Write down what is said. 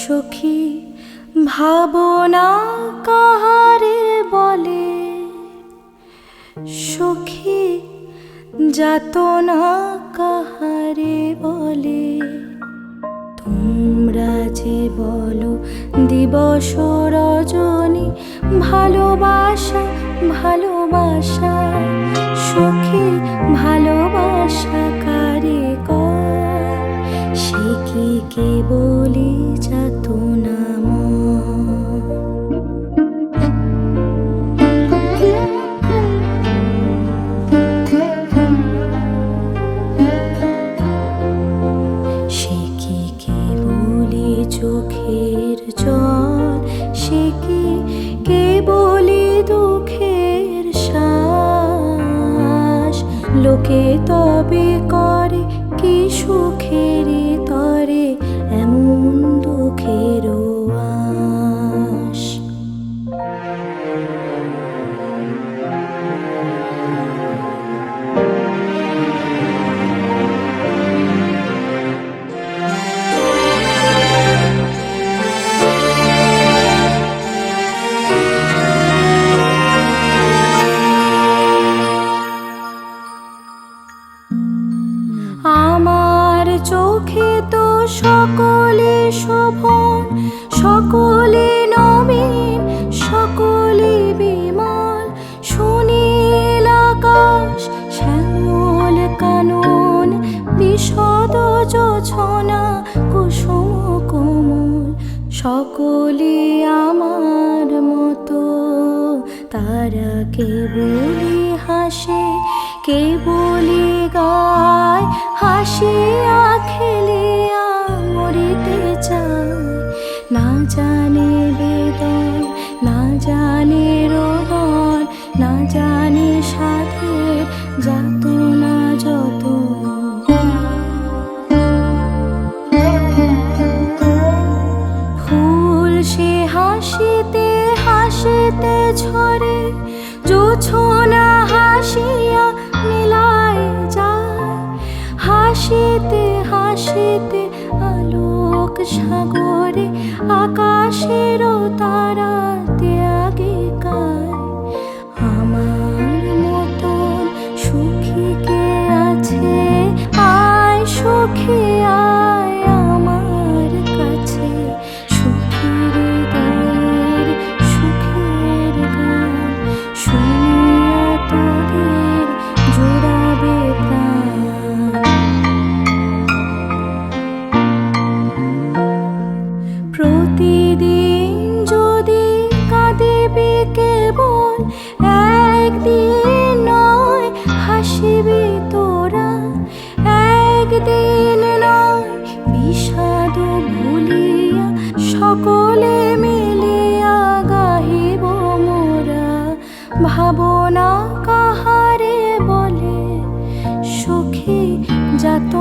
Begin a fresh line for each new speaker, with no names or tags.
সখী ভাবনা কাহারে বলে, সখী যাতনা কাহারে বলে। তোমরা যে বলো দিবস রজনী ভালোবাসা ভালোবাসা, সখী ভালোবাসা কারে কয়, সে কি কেবলি যাতনা চোখের জল, সে কি কেবলি দুঃখের শ্বাস। লোকে তবে করে কি সুখের তরে এমন দুঃখের আশ। আমার চোখে তো সকলে শোভন, সকলে নবীন, সকলে বিমল। সুনীল আকাশ, শ্যামল কানন, বিশদ যোছনা, কুসুম কোমল। সকলে আমার মতো, তারা কেবলি হাসে, কেবলি গায়, হাসিয়া খেলিয়া মরিতে চায়। না জানে বেদন, না জানে রোদন, না জানে সাধের যাতনা যত। ফুল সে হাসিতে হাসিতে ঝরে, জোছনা হাসিয়া মিলায় যায়। হাসিতে হাসিতে আলোক সাগরে, আকাশেরও তারাতে আগে কায়। আমার মতন সুখী কে আছে, আয় সখী আয় আমার কাছে। সুখীর হৃদয়ের সুখের গান শুনিয়া তোদের জোড়াবে প্রাণ। প্রতিদিন যদি কাঁদিবি কেবল, একদিন নয় হাসিবি তোরা। একদিন নয় বিষাদ ভুলিয়া, সকলে মিলিয়া গাহিব মোরা। ভাবনা কাহারে বলে, সখী যাত